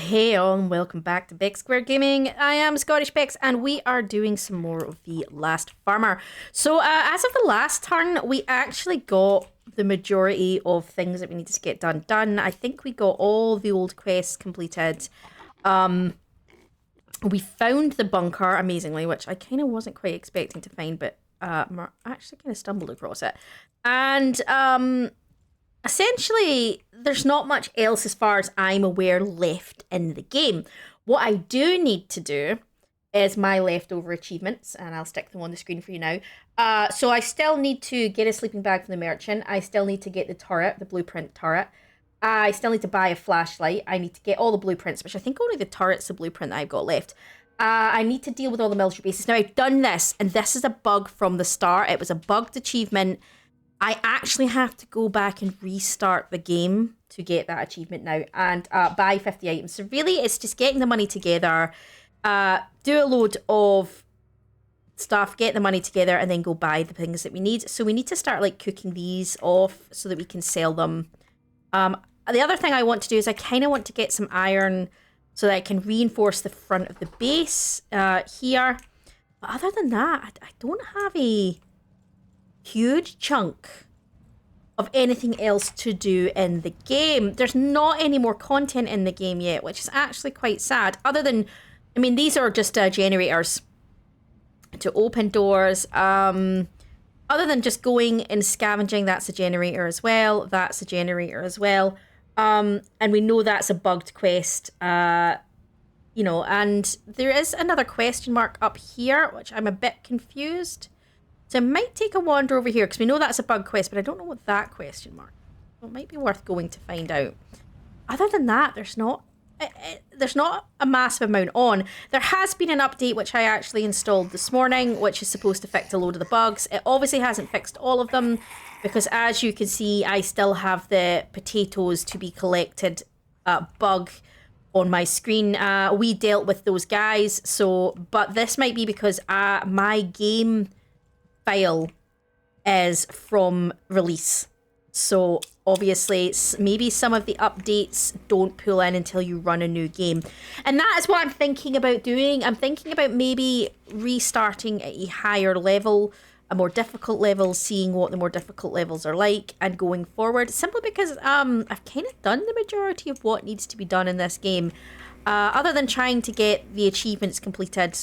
Hey all and welcome back to Beck Square Gaming. I am Scottish Bex and we are doing some more of The Last Farmer. So as of the last turn, we actually got the majority of things that we needed to get done. I think we got all the old quests completed. We found the bunker, amazingly, which I kind of wasn't quite expecting to find, but actually kind of stumbled across it. And essentially, there's not much else as far as I'm aware left in the game. What I do need to do is my leftover achievements, and I'll stick them on the screen for you now. So I still need to get a sleeping bag from the merchant. I still need to get the turret, the blueprint turret. I still need to buy a flashlight. I need to get all the blueprints, which I think only the turret's the blueprint that I've got left. I need to deal with all the military bases. Now, I've done this, and this is a bug from the start. It was a bugged achievement. I actually have to go back and restart the game to get that achievement now and buy 50 items. So really, it's just getting the money together, do a load of stuff, get the money together, and then go buy the things that we need. So we need to start like cooking these off so that we can sell them. The other thing I want to do is I kind of want to get some iron so that I can reinforce the front of the base here. But other than that, I don't have a huge chunk of anything else to do in the game. There's not any more content in the game yet, which is actually quite sad. Other than, I mean, these are just generators to open doors. Other than just going and scavenging, that's a generator as well. That's a generator as well. And we know that's a bugged quest. You know, and there is another question mark up here, which I'm a bit confused. So I might take a wander over here because we know that's a bug quest, but I don't know what that question mark. So it might be worth going to find out. Other than that, there's not a massive amount on. There has been an update which I actually installed this morning, which is supposed to fix a load of the bugs. It obviously hasn't fixed all of them because, as you can see, I still have the potatoes to be collected bug on my screen. We dealt with those guys, but this might be because my game file is from release, so obviously maybe some of the updates don't pull in until you run a new game, and that is what I'm thinking about doing. I'm thinking about maybe restarting at a higher level, a more difficult level, seeing what the more difficult levels are like and going forward, simply because I've kind of done the majority of what needs to be done in this game. Other than trying to get the achievements completed,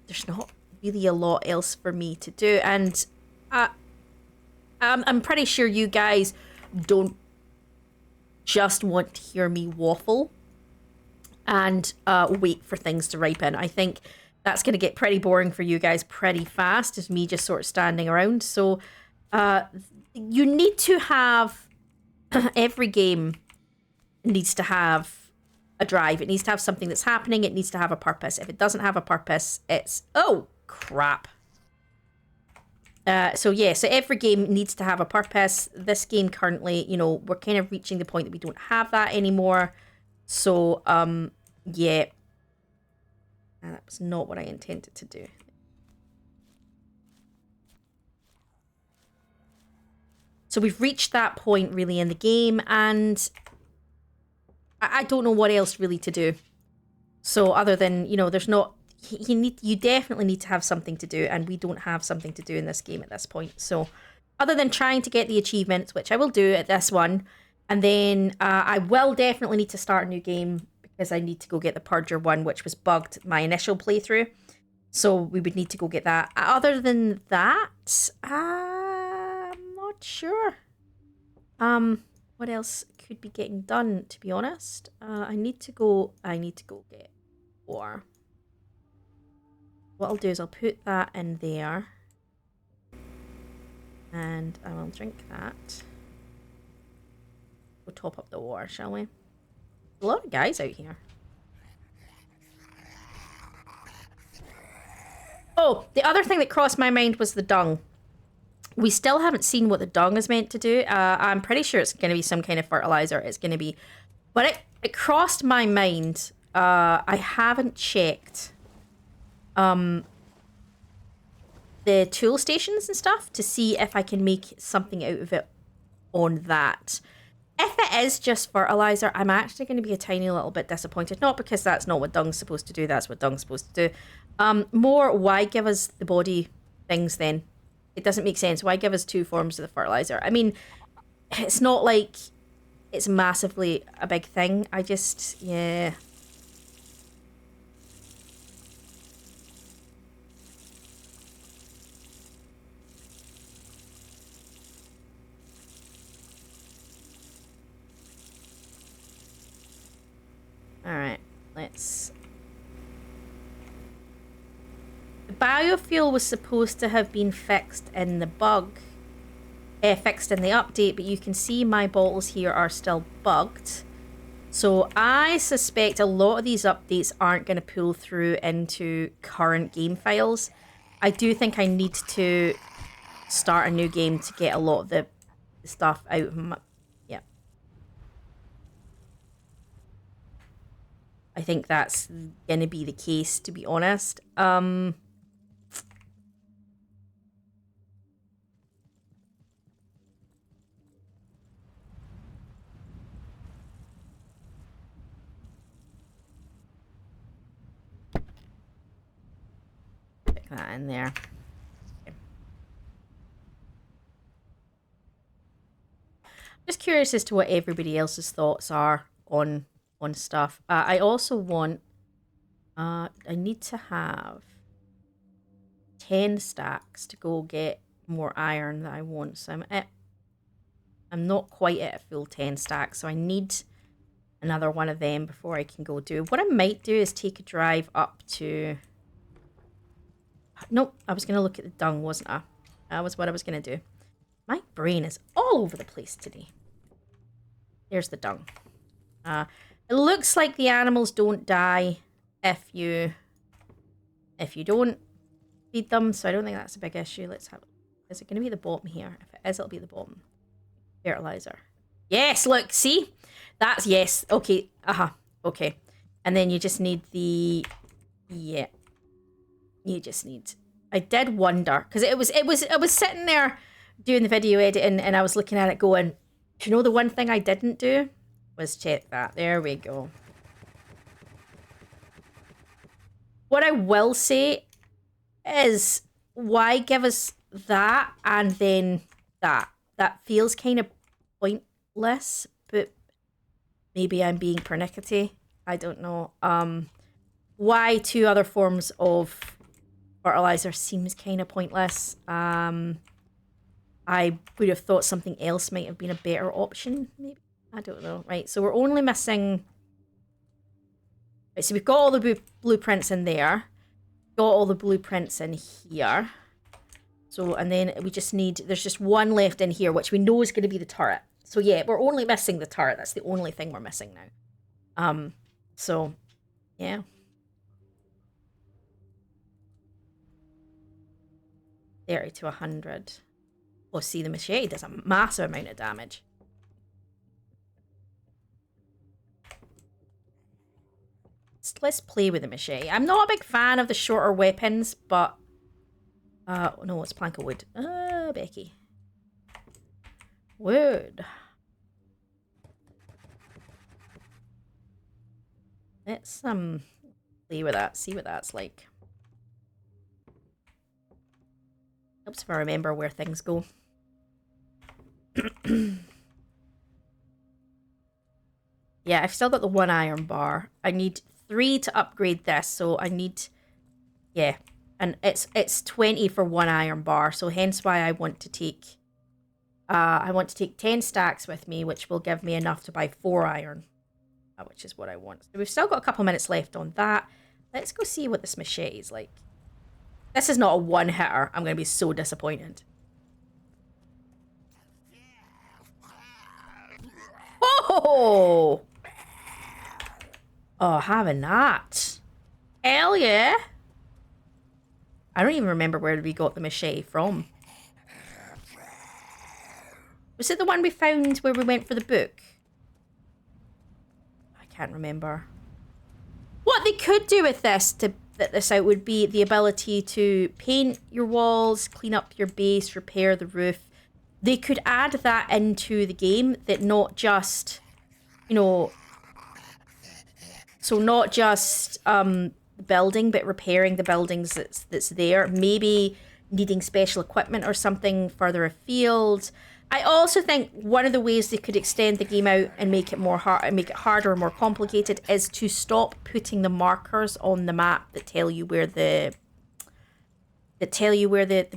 there's not really a lot else for me to do, and I'm pretty sure you guys don't just want to hear me waffle and wait for things to ripen. I think that's going to get pretty boring for you guys pretty fast, as me just sort of standing around. So you need to have every game needs to have a drive. It needs to have something that's happening. It needs to have a purpose. If it doesn't have a purpose, it's crap. So every game needs to have a purpose. This game currently, you know, we're kind of reaching the point that we don't have that anymore. So, yeah. That was not what I intended to do. So we've reached that point really in the game, and I don't know what else really to do. So other than, you know, there's not, you definitely need to have something to do, and we don't have something to do in this game at this point. So other than trying to get the achievements, which I will do at this one, and then I will definitely need to start a new game because I need to go get the Purger one, which was bugged my initial playthrough. So we would need to go get that. Other than that, I'm not sure. What else could be getting done, to be honest? I need to go get war. What I'll do is I'll put that in there, and I will drink that. We'll top up the water, shall we? A lot of guys out here. Oh, the other thing that crossed my mind was the dung. We still haven't seen what the dung is meant to do. I'm pretty sure it's going to be some kind of fertilizer. It's going to be, but it crossed my mind. I haven't checked the tool stations and stuff to see if I can make something out of it on that. If it is just fertilizer, I'm actually going to be a tiny little bit disappointed. Not because that's not what dung's supposed to do. That's what dung's supposed to do. More, why give us the body things then? It doesn't make sense. Why give us two forms of the fertilizer? I mean, it's not like it's massively a big thing. I just, yeah. Alright, let's... The biofuel was supposed to have been fixed in the bug, fixed in the update, but you can see my bottles here are still bugged. So I suspect a lot of these updates aren't going to pull through into current game files. I do think I need to start a new game to get a lot of the stuff out of my... Yeah. I think that's going to be the case, to be honest. Stick that in there. Okay. Just curious as to what everybody else's thoughts are on stuff. I also want... I need to have 10 stacks to go get more iron that I want. So I'm not quite at a full 10 stacks, so I need another one of them before I can go do. What I might do is take a drive up to... Nope, I was going to look at the dung, wasn't I? That was what I was going to do. My brain is all over the place today. There's the dung. It looks like the animals don't die if you don't feed them, so I don't think that's a big issue. Let's have... Is it going to be the bottom here? If it is, it'll be the bottom. Fertilizer. Yes, look, see? That's yes. Okay, okay. And then you just need the... Yeah. You just need... I did wonder, because I was sitting there doing the video editing, and I was looking at it going, do you know the one thing I didn't do? Was check that. There we go. What I will say is, why give us that and then that? That feels kind of pointless, but maybe I'm being pernickety. I don't know. Why two other forms of fertilizer seems kind of pointless. I would have thought something else might have been a better option, maybe. I don't know. Right, so we're only missing... Right, so we've got all the blueprints in there. Got all the blueprints in here. So, and then we just need... There's just one left in here, which we know is going to be the turret. So yeah, we're only missing the turret. That's the only thing we're missing now. So, yeah. $30 to 100. Oh, see, the machete does a massive amount of damage. Let's play with the machete. I'm not a big fan of the shorter weapons, but... no, it's plank of wood. Becky. Wood. Let's, play with that. See what that's like. Helps if I remember where things go. Yeah, I've still got the 1 iron bar. I need 3 to upgrade this, so I need... Yeah, and it's 20 for 1 iron bar, so hence why I want to take... I want to take 10 stacks with me, which will give me enough to buy 4 iron, which is what I want. So we've still got a couple minutes left on that. Let's go see what this machete is like. This is not a one-hitter. I'm going to be so disappointed. Oh! Oh, having that. Hell yeah. I don't even remember where we got the machete from. Was it the one we found where we went for the book? I can't remember. What they could do with this to fit this out would be the ability to paint your walls, clean up your base, repair the roof. they could add that into the game, that not just, you know, so not just building, but repairing the buildings that's there. Maybe needing special equipment or something further afield. I also think one of the ways they could extend the game out and make it more hard, make it harder or more complicated, is to stop putting the markers on the map that tell you where the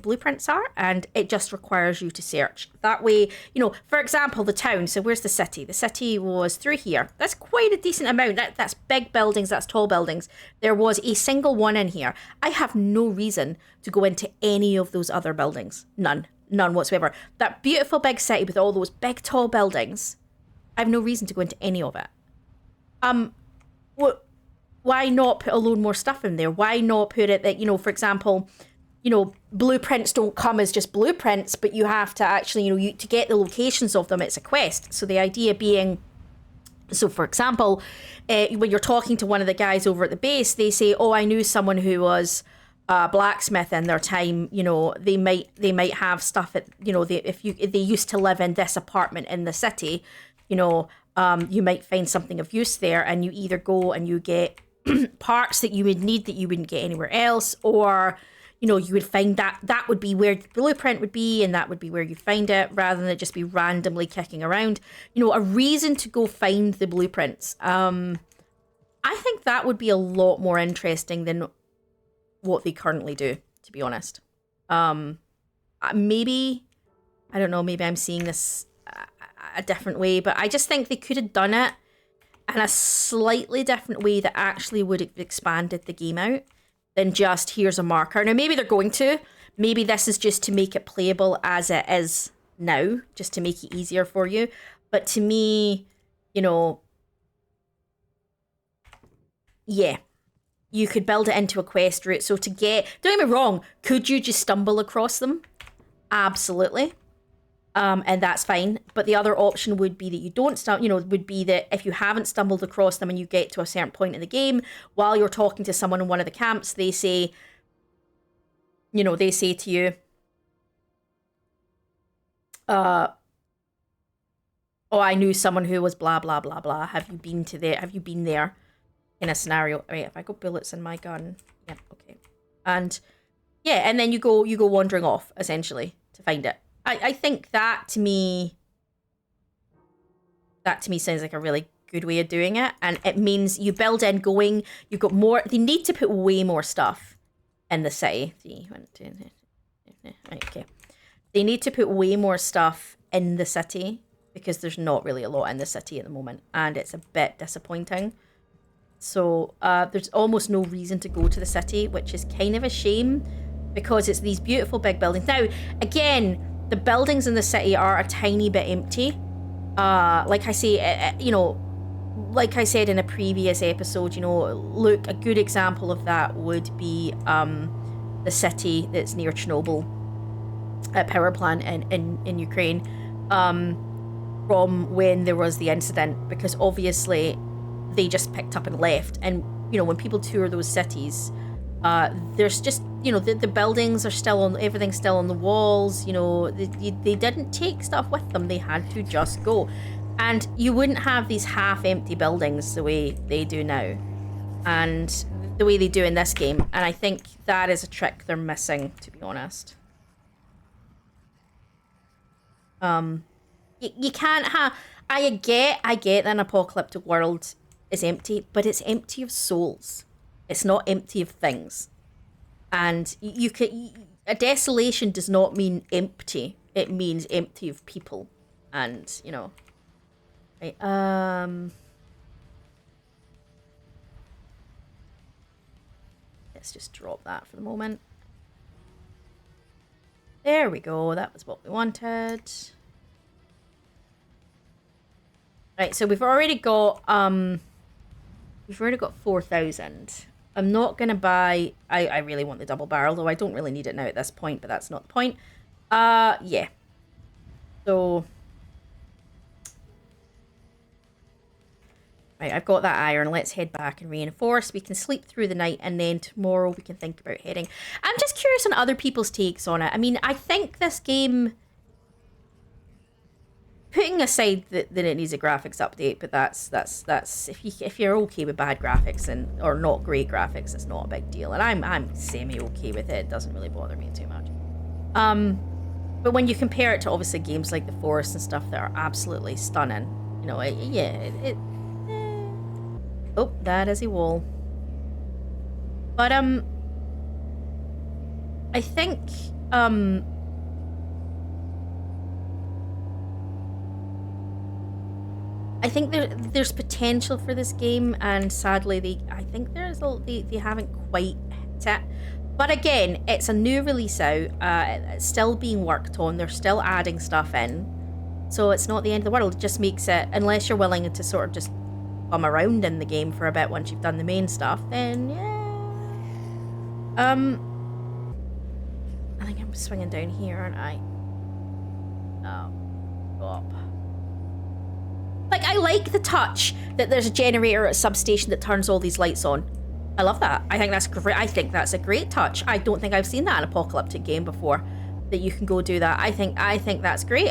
blueprints are, and it just requires you to search. That way, you know, for example, the town. So where's the city? The city was through here. That's quite a decent amount. That's big buildings, that's tall buildings. There was a single one in here. I have no reason to go into any of those other buildings. None whatsoever. That beautiful big city with all those big tall buildings, I have no reason to go into any of it. Why not put a load more stuff in there? Why not put it that, you know, for example, you know, blueprints don't come as just blueprints, but you have to actually, you know, to get the locations of them, it's a quest. So the idea being, so for example, when you're talking to one of the guys over at the base, they say, oh, I knew someone who was a blacksmith in their time. You know, they might have stuff at, you know, if they used to live in this apartment in the city, you know, you might find something of use there, and you either go and you get parts that you would need that you wouldn't get anywhere else, or, you know, you would find that would be where the blueprint would be, and that would be where you find it, rather than it just be randomly kicking around. You know, a reason to go find the blueprints. I think that would be a lot more interesting than what they currently do, to be honest. Maybe, I don't know, maybe I'm seeing this a different way, but I just think they could have done it in a slightly different way that actually would have expanded the game out than just here's a marker. Now, maybe they're going to. Maybe this is just to make it playable as it is now, just to make it easier for you. But to me, you know, yeah, you could build it into a quest route. So to get, don't get me wrong, could you just stumble across them? Absolutely. And that's fine. But the other option would be that you don't stumble, you know, would be that if you haven't stumbled across them and you get to a certain point in the game, while you're talking to someone in one of the camps, they say, you know, they say to you, oh, I knew someone who was blah, blah, blah, blah. Have you been there in a scenario? Right, if I got bullets in my gun, yeah, okay. And yeah, and then you go wandering off, essentially, to find it. I think that to me sounds like a really good way of doing it, and it means you build in going, you've got more, they need to put way more stuff in the city. Right, okay. They need to put way more stuff in the city, because there's not really a lot in the city at the moment, and it's a bit disappointing. So there's almost no reason to go to the city, which is kind of a shame, because it's these beautiful big buildings. Now, again, the buildings in the city are a tiny bit empty. Like I say, you know, like I said in a previous episode, you know, look, a good example of that would be the city that's near Chernobyl, a power plant in Ukraine, from when there was the incident, because obviously they just picked up and left. And, you know, when people tour those cities, there's just, you know, the buildings are still on, everything's still on the walls, you know, they didn't take stuff with them, they had to just go. And you wouldn't have these half-empty buildings the way they do now, and the way they do in this game. And I think that is a trick they're missing, to be honest. You can't have, I get that an apocalyptic world is empty, but it's empty of souls. It's not empty of things. And you can, a desolation does not mean empty. It means empty of people. And, you know, right, let's just drop that for the moment. There we go. That was what we wanted. Right, so we've already got 4,000. I'm not gonna buy, I really want the double barrel, though I don't really need it now at this point, but that's not the point. Yeah. So right, I've got that iron. Let's head back and reinforce. We can sleep through the night, and then tomorrow we can think about heading. I'm just curious on other people's takes on it. I mean, I think this game putting aside that it needs a graphics update, but that's if you're okay with bad graphics or not great graphics, it's not a big deal, and I'm semi okay with it. It doesn't really bother me too much. But when you compare it to obviously games like The Forest and stuff that are absolutely stunning, you know, oh, that is a wall. But I think there's potential for this game, and sadly, I think they haven't quite hit it. But again, it's a new release out. It's still being worked on. They're still adding stuff in, so it's not the end of the world. It just makes it, unless you're willing to sort of just bum around in the game for a bit once you've done the main stuff, then yeah. I think I'm swinging down here, aren't I? Oh, go up. Like, I like the touch that there's a generator at a substation that turns all these lights on. I love that. I think that's great. I think that's a great touch. I don't think I've seen that in an apocalyptic game before, that you can go do that. I think that's great.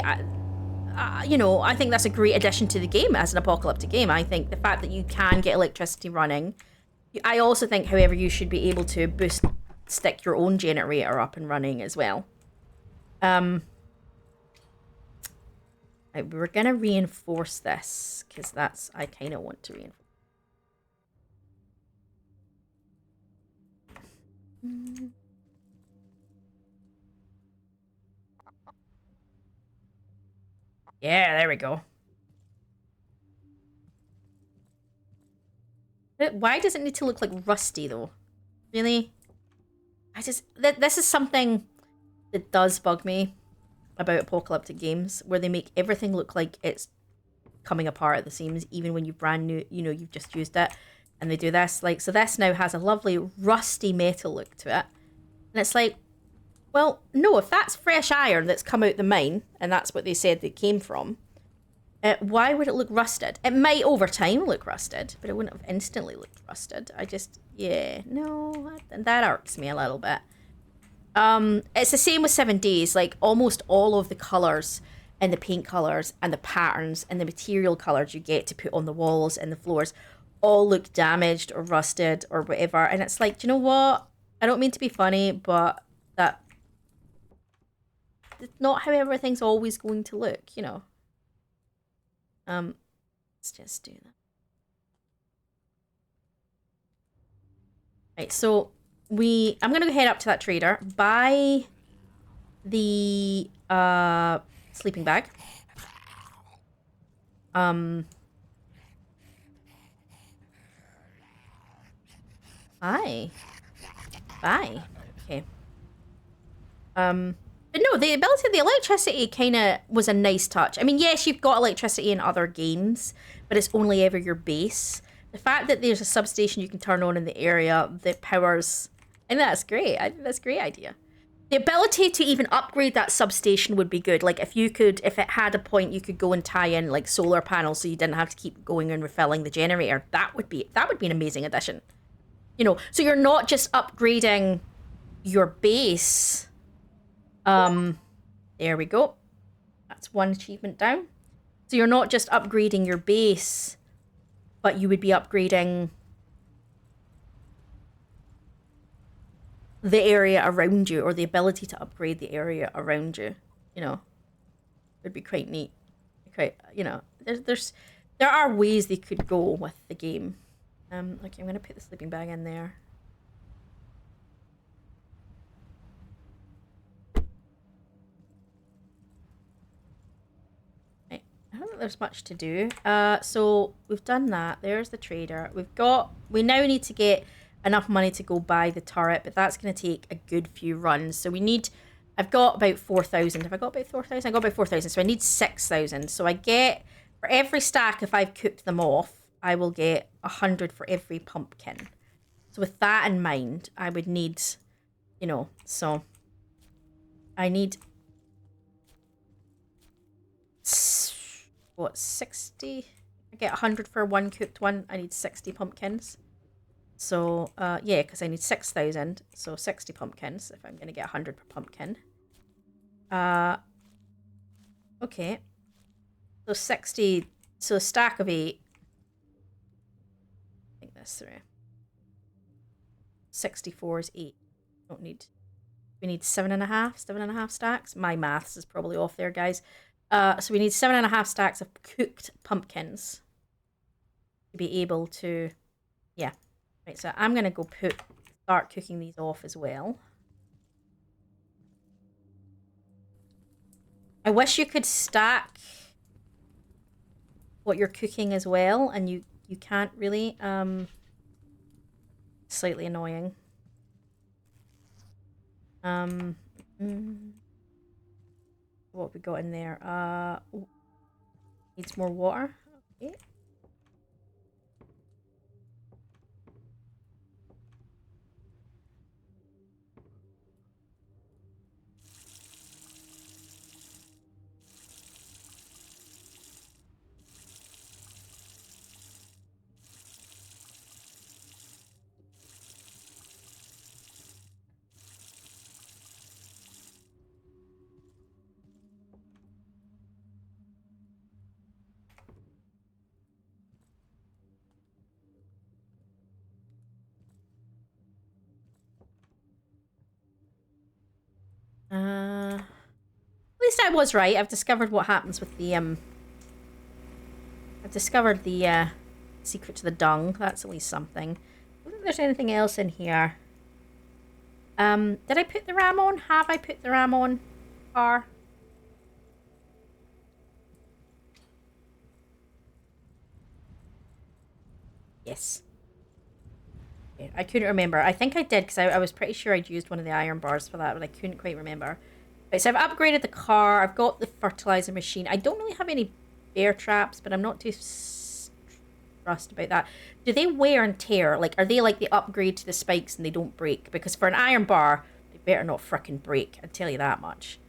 You know, I think that's a great addition to the game as an apocalyptic game. I think the fact that you can get electricity running. I also think, however, you should be able to stick your own generator up and running as well. We're gonna reinforce this because I kind of want to reinforce. Yeah, there we go. But why does it need to look like rusty though? Really? This is something that does bug me about apocalyptic games, where they make everything look like it's coming apart at the seams, even when you've brand new, you know, you've just used it, and they do this. Like, so this now has a lovely rusty metal look to it, and it's like, well, no, if that's fresh iron that's come out the mine, and that's what they said they came from, why would it look rusted? It might over time look rusted, but it wouldn't have instantly looked rusted. Yeah, no, that irks me a little bit. It's the same with 7 Days. Like, almost all of the colours and the paint colours and the patterns and the material colours you get to put on the walls and the floors all look damaged or rusted or whatever. And it's like, do you know what? I don't mean to be funny, but that's not how everything's always going to look, you know. Let's just do that. Right, so I'm gonna head up to that trader, buy the sleeping bag. Bye. Okay. But no, the ability of the electricity kind of was a nice touch. I mean, yes, you've got electricity in other games, but it's only ever your base. The fact that there's a substation you can turn on in the area that powers, and that's great. I think that's a great idea. The ability to even upgrade that substation would be good. Like, if it had a point you could go and tie in like solar panels so you didn't have to keep going and refilling the generator, that would be an amazing addition. You know, so you're not just upgrading your base. There we go. That's one achievement down. So you're not just upgrading your base, but you would be upgrading the area around you, or the ability to upgrade the area around you. You know, it'd be quite neat. Quite, you know, there are ways they could go with the game. Okay, I'm gonna put the sleeping bag in there. I don't think there's much to do. So we've done that. There's the trader. We now need to get enough money to go buy the turret, but that's going to take a good few runs. So I've got about 4,000. Have I got about 4,000? I got about 4,000. So I need 6,000. So I get, for every stack, if I've cooked them off, I will get 100 for every pumpkin. So with that in mind, I would need, you know, so I need, what, 60? I get 100 for one cooked one. I need 60 pumpkins. So, yeah, because I need 6,000. So 60 pumpkins if I'm going to get 100 per pumpkin. Okay. So 60, so a stack of 8. Think this through. 64 is 8. Don't need. We need 7.5 stacks. My maths is probably off there, guys. So we need 7.5 stacks of cooked pumpkins to be able to, yeah. Right, so I'm gonna go start cooking these off as well. I wish you could stack what you're cooking as well, and you can't really. Slightly annoying. Mm, what have we got in there? Needs more water. Okay. At least I was right. I've discovered what happens with the I've discovered the secret to the dung. That's at least something. I don't think there's anything else in here. Did I put the RAM on? Have I put the RAM on? Car. Yes. Okay, I couldn't remember. I think I did because I was pretty sure I'd used one of the iron bars for that, but I couldn't quite remember. Right, so I've upgraded the car. I've got the fertilizer machine. I don't really have any bear traps, but I'm not too stressed about that. Do they wear and tear? Like, are they like the upgrade to the spikes and they don't break? Because for an iron bar, they better not fricking break. I tell you that much.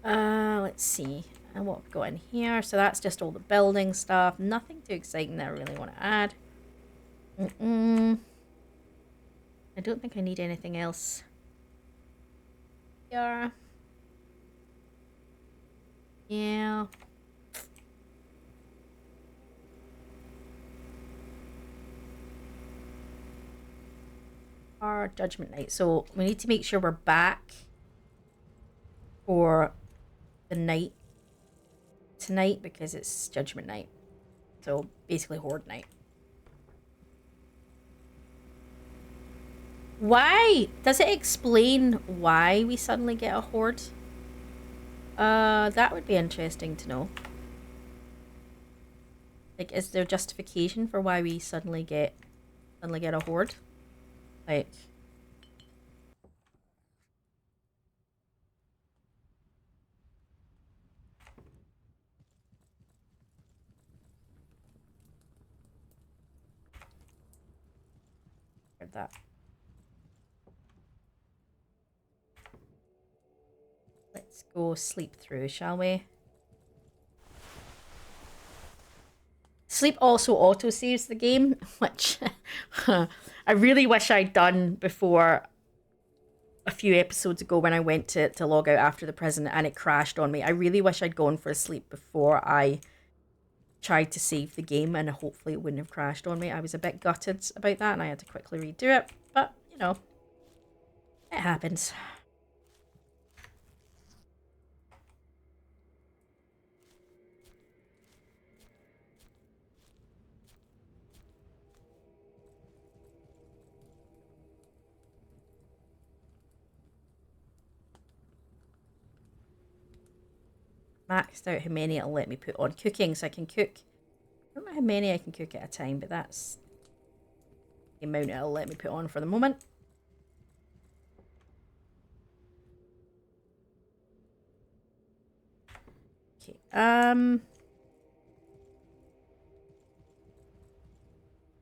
Let's see. And what we've got in here. So that's just all the building stuff. Nothing too exciting that I really want to add. I don't think I need anything else. Yeah. Yeah. Our Judgment Night. So we need to make sure we're back for the night tonight because it's Judgment Night. So basically Horde Night. Why? Does it explain why we suddenly get a horde? That would be interesting to know. Like, is there justification for why we suddenly get a horde? Like, that. Let's go sleep through, shall we? Sleep also auto-saves the game, which I really wish I'd done before a few episodes ago when I went to log out after the prison and it crashed on me. I really wish I'd gone for a sleep before I tried to save the game and hopefully it wouldn't have crashed on me. I was a bit gutted about that and I had to quickly redo it, but you know, it happens. Maxed out how many it'll let me put on cooking so I can cook. I don't know how many I can cook at a time, but that's the amount it'll let me put on for the moment. Okay,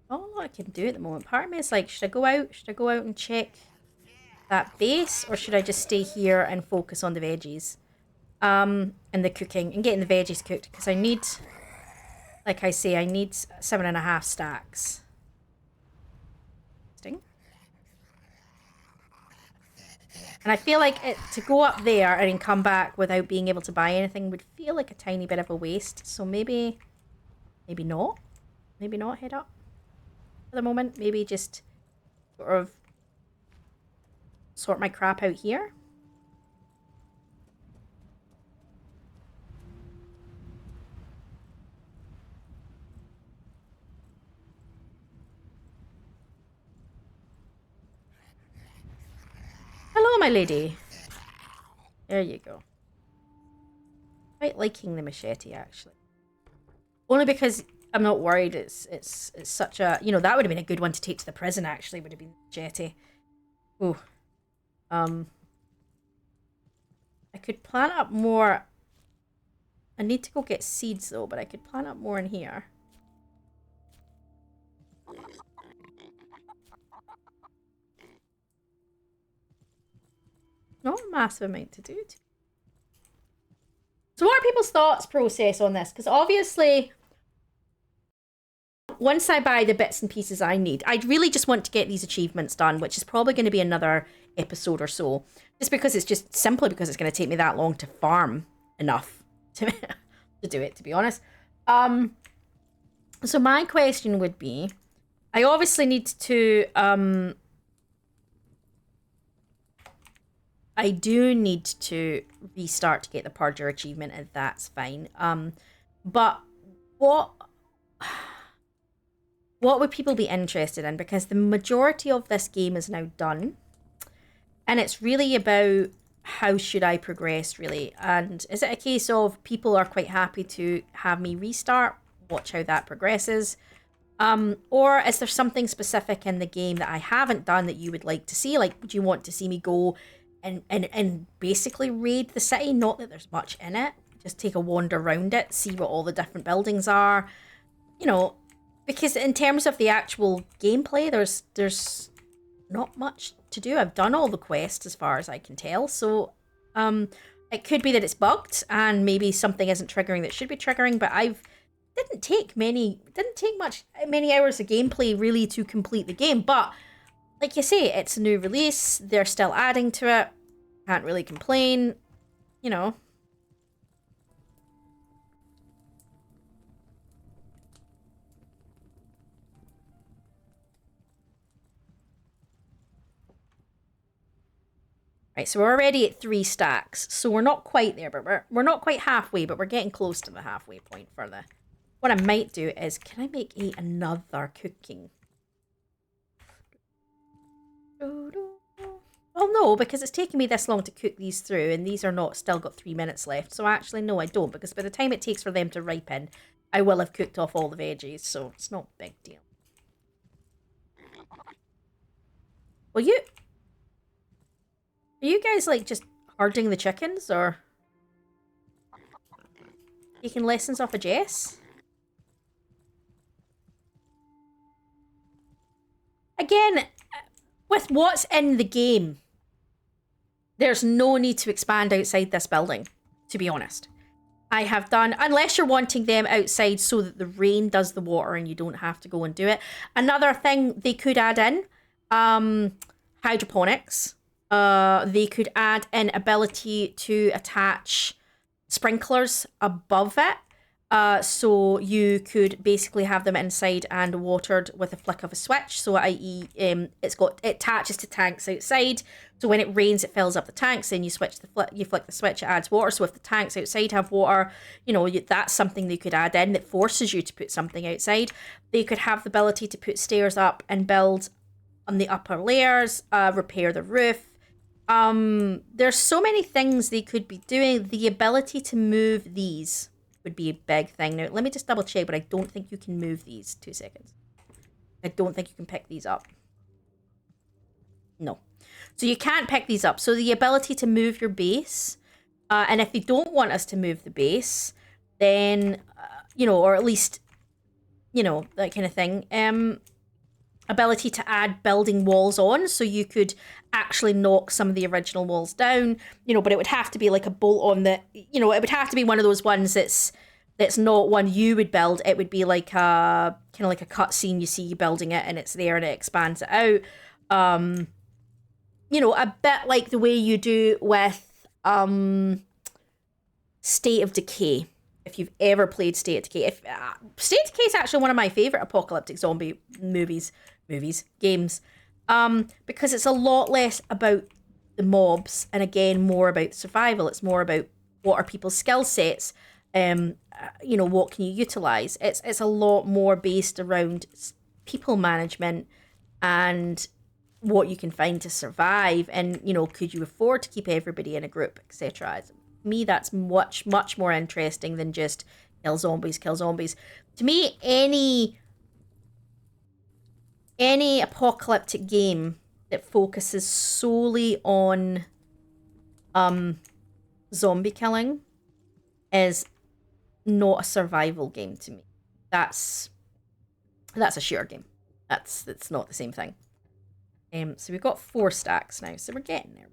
all I can do at the moment. Part of me is like, should I go out? Should I go out and check that base? Or should I just stay here and focus on the veggies? And the cooking and getting the veggies cooked because I need, like I say, I need 7.5 stacks. Sting. And I feel like to go up there and then come back without being able to buy anything would feel like a tiny bit of a waste. So maybe not. Maybe not head up for the moment. Maybe just sort of sort my crap out here. Hello, my lady. There you go. Quite liking the machete, actually. Only because I'm not worried. It's such a, you know, that would have been a good one to take to the prison. Actually, would have been machete. Ooh. I could plant up more. I need to go get seeds though, but I could plant up more in here. Not a massive amount to do. So what are people's thoughts process on this? Because obviously, once I buy the bits and pieces I need, I really just want to get these achievements done, which is probably going to be another episode or so. Just because it's just simply because it's going to take me that long to farm enough to do it, to be honest. So my question would be, I obviously need to I do need to restart to get the Purger achievement, and that's fine. But what would people be interested in? Because the majority of this game is now done, and it's really about how should I progress, really. And is it a case of people are quite happy to have me restart, watch how that progresses? Or is there something specific in the game that I haven't done that you would like to see? Like, would you want to see me go and basically raid the city? Not that there's much in it. Just take a wander around it, see what all the different buildings are. You know, because in terms of the actual gameplay, there's not much to do. I've done all the quests as far as I can tell. So, it could be that it's bugged and maybe something isn't triggering that should be triggering, but didn't take many hours of gameplay really to complete the game. But like you say, it's a new release. They're still adding to it. Can't really complain, you know. Right, so we're already at 3 stacks. So we're not quite there, but we're not quite halfway, but we're getting close to the halfway point for the... What I might do is, can I make another cooking? Well, no, because it's taken me this long to cook these through, and these are not still got 3 minutes left. So actually, no, I don't, because by the time it takes for them to ripen, I will have cooked off all the veggies, so it's not a big deal. Well, are you guys, like, just herding the chickens, or taking lessons off of Jess? Again, with what's in the game, there's no need to expand outside this building, to be honest. I have done, unless you're wanting them outside so that the rain does the water and you don't have to go and do it. Another thing they could add in, hydroponics. They could add an ability to attach sprinklers above it. So you could basically have them inside and watered with a flick of a switch. So i.e. it attaches to tanks outside. So when it rains, it fills up the tanks. Then you flick the switch, it adds water. So if the tanks outside have water, you know, that's something they could add in that forces you to put something outside. They could have the ability to put stairs up and build on the upper layers, repair the roof. There's so many things they could be doing. The ability to move these would be a big thing. Now, let me just double check, but I don't think you can move these. 2 seconds. I don't think you can pick these up. No. So you can't pick these up. So the ability to move your base, and if they don't want us to move the base, then, you know, or at least, you know, that kind of thing. Ability to add building walls on, so you could actually knock some of the original walls down, you know, but it would have to be like a bolt on that, you know, it would have to be one of those ones that's not one you would build. It would be like a kind of like a cutscene. You see you building it and it's there and it expands it out. you know, a bit like the way you do with State of Decay. If you've ever played State of Decay, if State of Decay is actually one of my favorite apocalyptic zombie games, because it's a lot less about the mobs and again more about survival. It's more about what are people's skill sets. You know, what can you utilize? It's a lot more based around people management and what you can find to survive, and you know, could you afford to keep everybody in a group, etc. Me, that's much more interesting than just kill zombies. To me, any apocalyptic game that focuses solely on zombie killing is not a survival game to me. That's a shooter game. That's not the same thing. So we've got 4 stacks now, so we're getting there.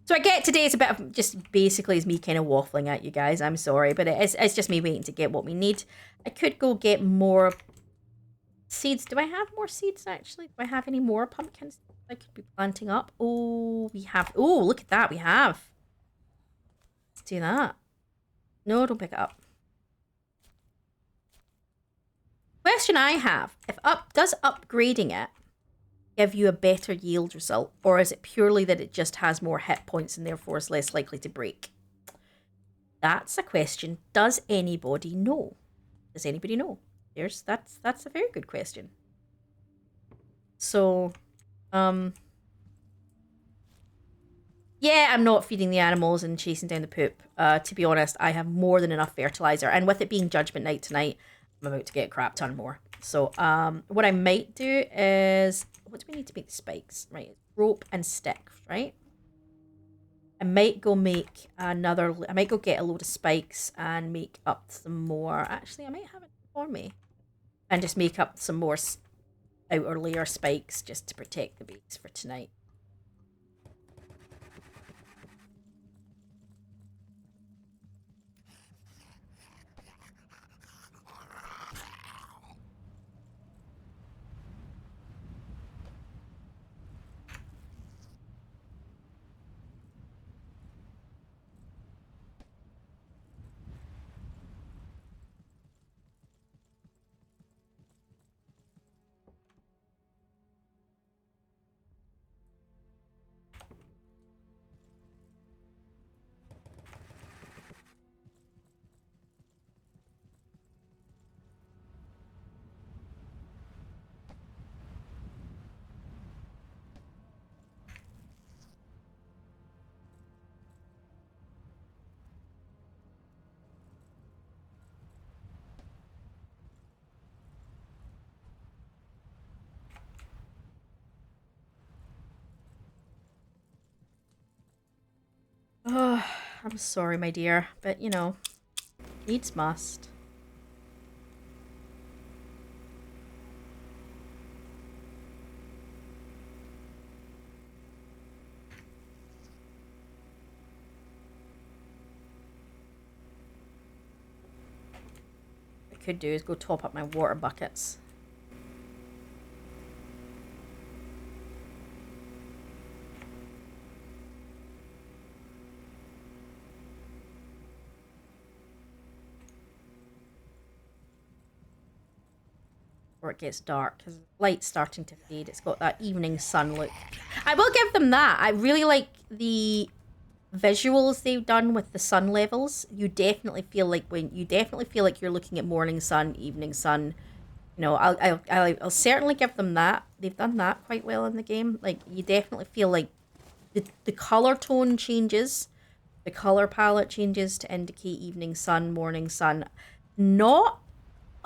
So I get today's a bit of just basically is me kind of waffling at you guys. I'm sorry, but it's just me waiting to get what we need. I could go get more seeds. Do I have more seeds actually? Do I have any more pumpkins I could be planting up? Oh, we have. Oh, look at that. We have. Let's do that. No, don't pick it up. Question I have: does upgrading it give you a better yield result, or is it purely that it just has more hit points and therefore is less likely to break? That's a question. Does anybody know? Does anybody know? That's a very good question. So, yeah, I'm not feeding the animals and chasing down the poop. To be honest, I have more than enough fertilizer, and with it being Judgment Night tonight, I'm about to get a crap ton more. So, what I might do is, what do we need to make the spikes? Right, rope and sticks, right? I might go make another. I might go get a load of spikes and make up some more. Actually, I might have it for me, and just make up some more outer layer spikes just to protect the base for tonight. Oh, I'm sorry, my dear, but you know, needs must. What I could do is go top up my water buckets. Before it gets dark, because the light's starting to fade. It's got that evening sun look. I will give them that. I really like the visuals they've done with the sun levels. You definitely feel like you're looking at morning sun, evening sun. You know, I'll certainly give them that. They've done that quite well in the game. Like, you definitely feel like the color tone changes, the color palette changes to indicate evening sun, morning sun. Not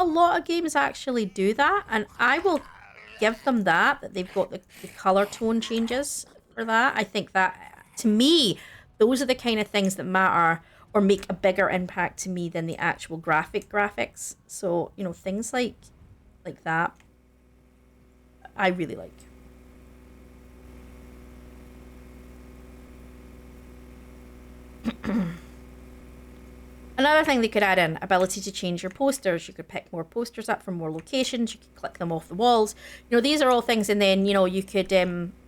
a lot of games actually do that, and I will give them that they've got the color tone changes for that. I think that, to me, those are the kind of things that matter or make a bigger impact to me than the actual graphics. So, you know, things like that I really like. Another thing they could add in, ability to change your posters. You could pick more posters up from more locations. You could click them off the walls. You know, these are all things, and then, you know, you could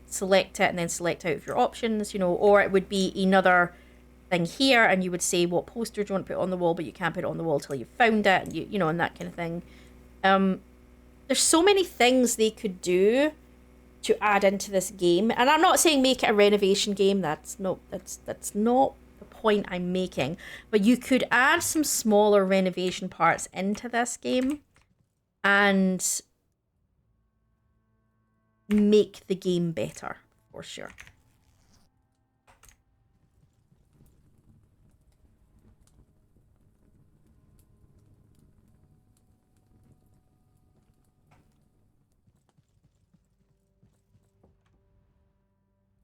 select it and then select out of your options, you know, or it would be another thing here, and you would say what poster do you want to put on the wall, but you can't put it on the wall till you've found it, and you know, and that kind of thing. There's so many things they could do to add into this game, and I'm not saying make it a renovation game. That's not the point I'm making. But you could add some smaller renovation parts into this game and make the game better for sure.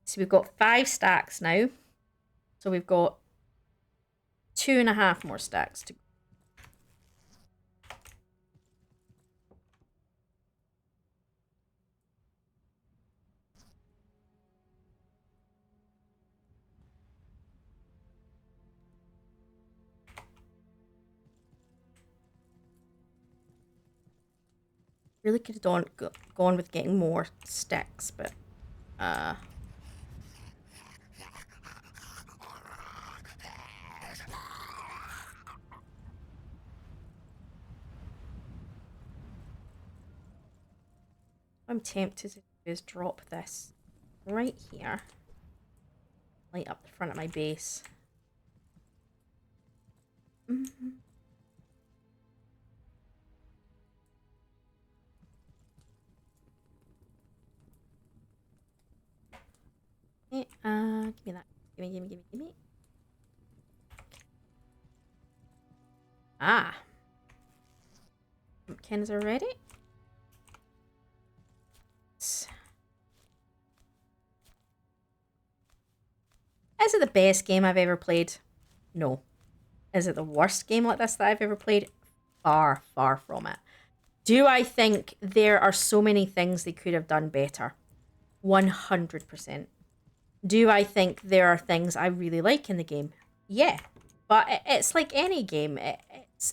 So we've got 5 stacks now. So we've got 2.5 more stacks to go. Really could have gone with getting more sticks, but I'm tempted to do is drop this right here, light up the front of my base. Okay, give me that. Give me. Ah. Pumpkins are ready. Is it the best game I've ever played? No. Is it the worst game like this that I've ever played? Far, far from it. Do I think there are so many things they could have done better? 100%. Do I think there are things I really like in the game? Yeah. But it's like any game.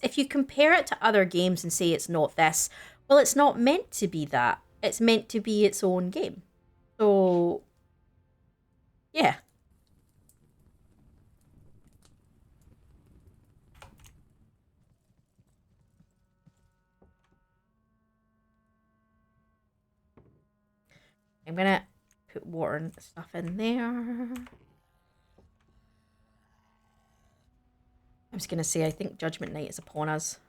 If you compare it to other games and say it's not this, well, it's not meant to be that. It's meant to be its own game. So, yeah. I'm gonna put water and stuff in there. I'm just gonna say I think Judgment Night is upon us.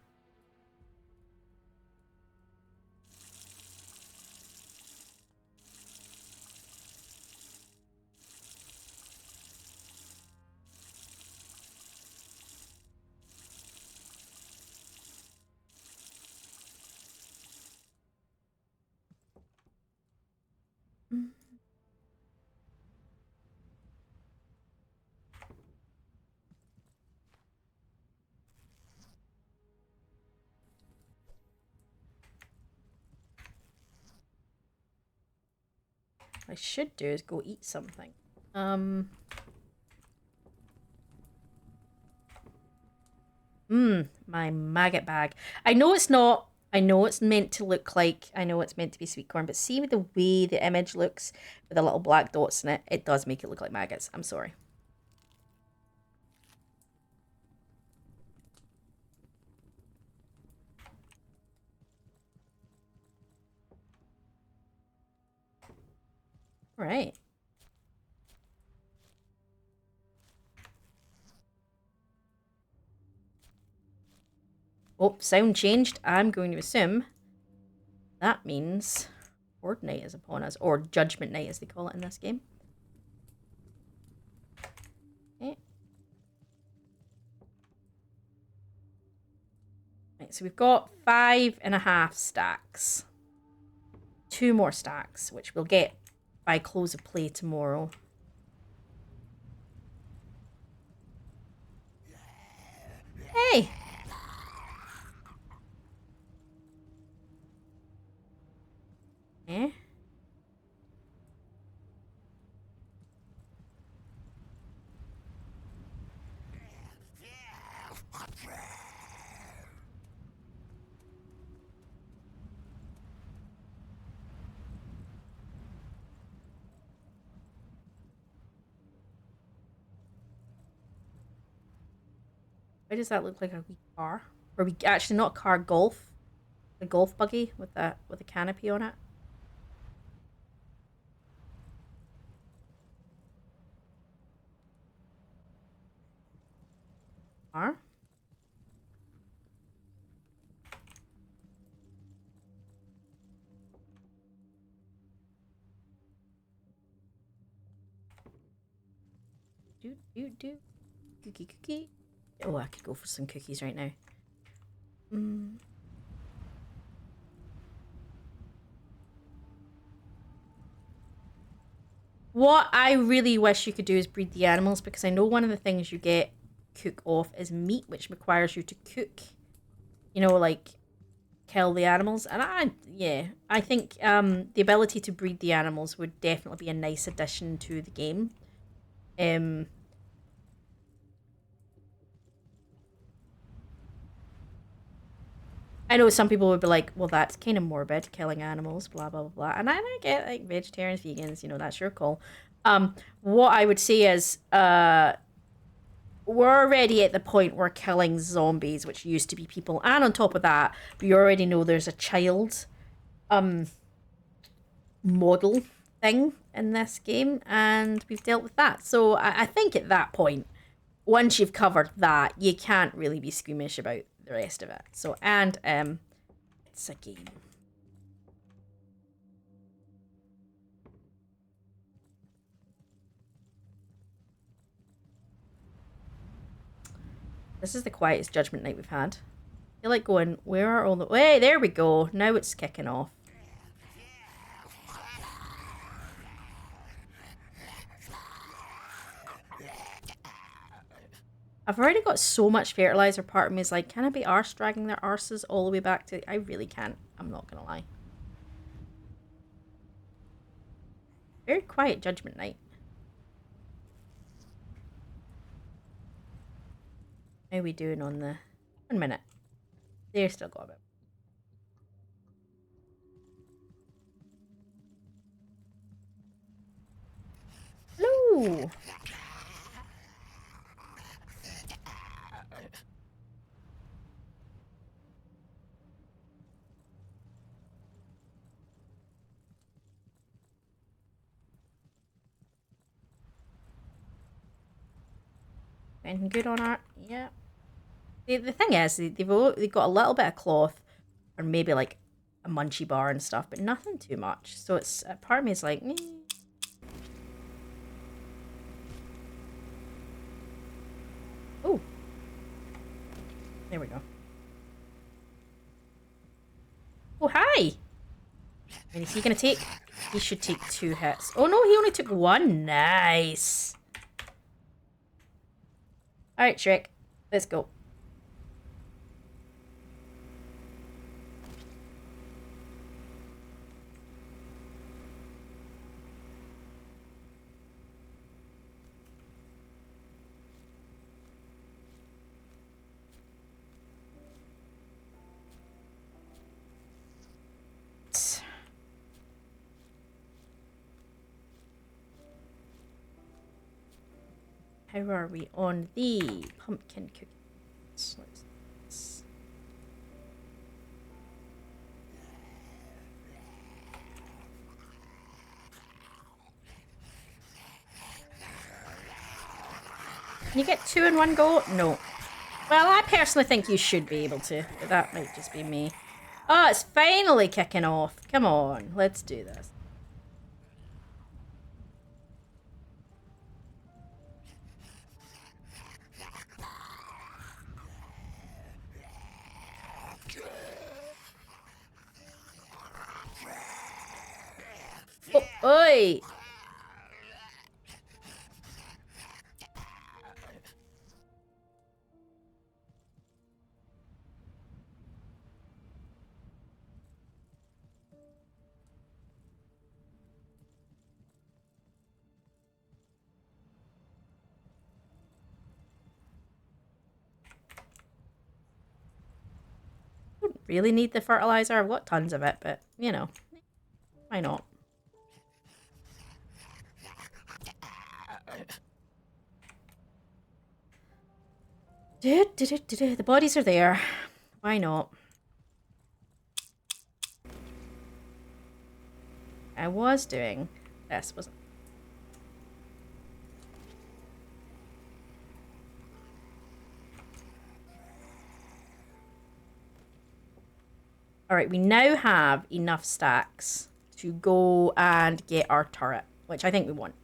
What I should do is go eat something. My maggot bag. I know it's not. I know it's meant to look like. I know it's meant to be sweet corn, but see the way the image looks with the little black dots in it, it does make it look like maggots. I'm sorry. Right. Oh, sound changed. I'm going to assume that means Horde Night is upon us, or Judgment Night as they call it in this game. Okay. Right, so we've got 5.5 stacks. 2 more stacks, which we'll get by close of play tomorrow. Hey! Eh? Why does that look like a wee car? Or we actually not a car, golf. A golf buggy with a canopy on it. Car? Do. Cookie. Oh, I could go for some cookies right now. What I really wish you could do is breed the animals, because I know one of the things you get cook off is meat, which requires you to cook, you know, like kill the animals. And I think the ability to breed the animals would definitely be a nice addition to the game. I know some people would be like, well, that's kind of morbid, killing animals, blah, blah, blah, blah. And I get, like, vegetarians, vegans, you know, that's your call. What I would say is, we're already at the point where killing zombies, which used to be people, and on top of that, we already know there's a child, model thing in this game, and we've dealt with that. So I think at that point, once you've covered that, you can't really be squeamish about the rest of it. So, and, it's a game. This is the quietest Judgment Night we've had. I feel like going, where are all the... Hey, there we go. Now it's kicking off. I've already got so much fertilizer. Part of me is like, can I be arse dragging their arses all the way back to... I really can't. I'm not going to lie. Very quiet Judgment Night. How are we doing on the... 1 minute. They're still got a bit. Hello! Anything good on art? Yeah. The thing is, they've got a little bit of cloth, or maybe like a munchie bar and stuff, but nothing too much. So it's part of me is like, eh. Oh, there we go. Oh, hi. And is he gonna take? He should take 2 hits. Oh no, he only took 1. Nice. All right, Shrek, let's go. How are we on the pumpkin cookies? Can you get 2 in one go? No. Well, I personally think you should be able to, but that might just be me. Oh, it's finally kicking off. Come on, let's do this. Oh, oi! Don't really need the fertilizer. I've got tons of it, but you know, why not? The bodies are there. Why not? I was doing this, wasn't I? Alright, we now have enough stacks to go and get our turret, which I think we want.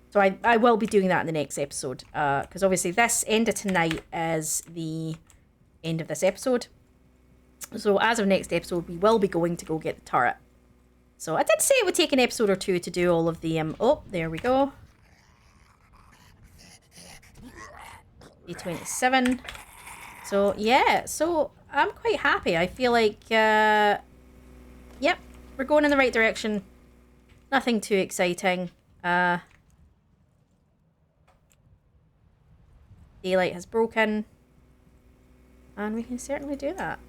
So I will be doing that in the next episode, because obviously this end of tonight is the end of this episode. So as of next episode, we will be going to go get the turret. So I did say it would take an episode or two to do all of the, oh, there we go. D27. So, yeah, so I'm quite happy. I feel like, yep, we're going in the right direction. Nothing too exciting. Daylight has broken. And we can certainly do that.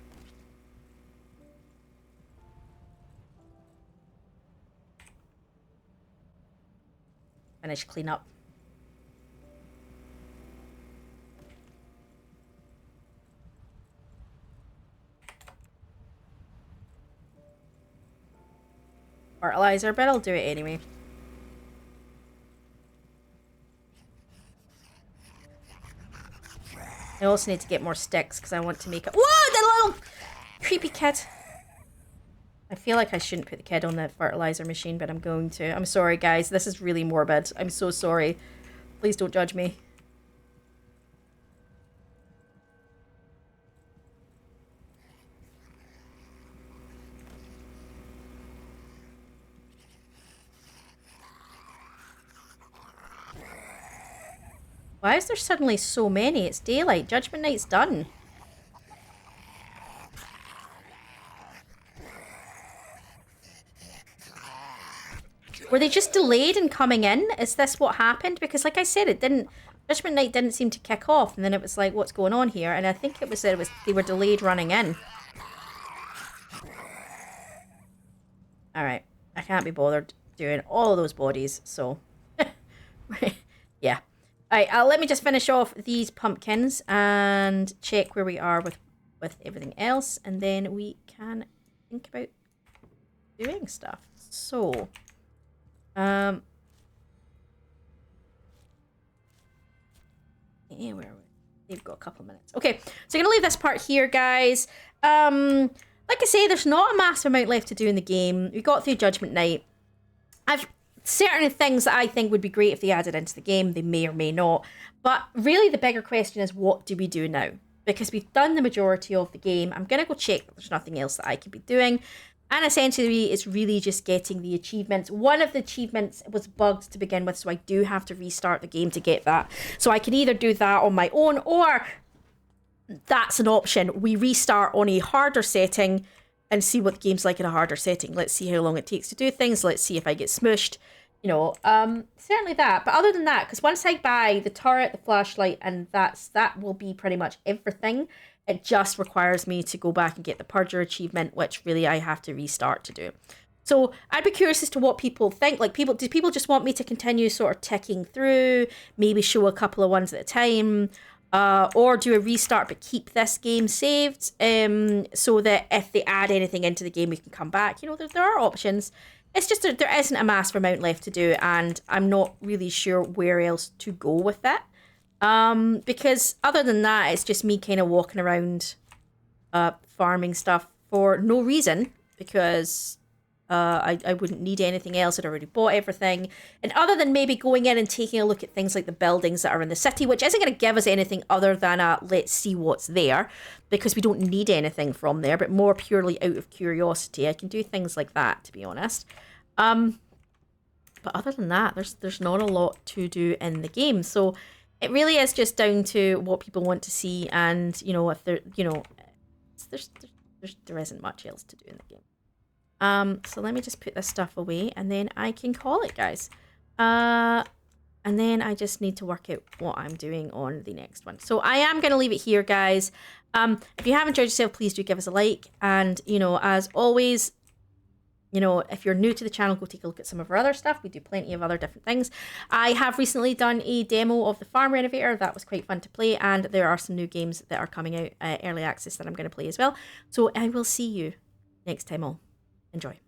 Finish clean up. Fertilizer, but I'll do it anyway. I also need to get more sticks because I want to make it. Whoa, the little creepy kid. I feel like I shouldn't put the kid on the fertilizer machine, but I'm going to. I'm sorry, guys. This is really morbid. I'm so sorry. Please don't judge me. Why is there suddenly so many? It's daylight. Judgment Night's done. Were they just delayed in coming in? Is this what happened? Because like I said, it didn't... Judgment Night didn't seem to kick off, and then it was like, what's going on here? And I think it was that they were delayed running in. Alright. I can't be bothered doing all of those bodies, so... yeah. Alright, let me just finish off these pumpkins and check where we are with everything else, and then we can think about doing stuff. So... yeah, where are we? They've got a couple of minutes. Okay, so I'm gonna leave this part here, guys. Like I say, there's not a massive amount left to do in the game. We got through Judgment Night. I've certain things that I think would be great if they added into the game. They may or may not. But really, the bigger question is, what do we do now? Because we've done the majority of the game. I'm gonna go check that there's nothing else that I could be doing. And essentially, it's really just getting the achievements. One of the achievements was bugged to begin with, so I do have to restart the game to get that. So I can either do that on my own, or that's an option. We restart on a harder setting and see what the game's like in a harder setting. Let's see how long it takes to do things. Let's see if I get smushed. You know, certainly that. But other than that, because once I buy the turret, the flashlight, and that will be pretty much everything. It just requires me to go back and get the Purger achievement, which really I have to restart to do. So I'd be curious as to what people think. Like, do people just want me to continue sort of ticking through, maybe show a couple of ones at a time, or do a restart but keep this game saved, so that if they add anything into the game, we can come back. You know, there are options. It's just that there isn't a massive amount left to do, and I'm not really sure where else to go with it. Because other than that, it's just me kind of walking around, farming stuff for no reason, because, I wouldn't need anything else. I'd already bought everything. And other than maybe going in and taking a look at things like the buildings that are in the city, which isn't going to give us anything other than a let's see what's there, because we don't need anything from there, but more purely out of curiosity. I can do things like that, to be honest. But other than that, there's not a lot to do in the game. So it really is just down to what people want to see, and, you know, if there, you know, there isn't much else to do in the game. So let me just put this stuff away, and then I can call it, guys. And then I just need to work out what I'm doing on the next one. So I am going to leave it here, guys. If you have enjoyed yourself, please do give us a like. And, you know, as always, you know, if you're new to the channel, go take a look at some of our other stuff. We do plenty of other different things. I have recently done a demo of the Farm Renovator. That was quite fun to play, and there are some new games that are coming out early access that I'm going to play as well. So I will see you next time all. Enjoy.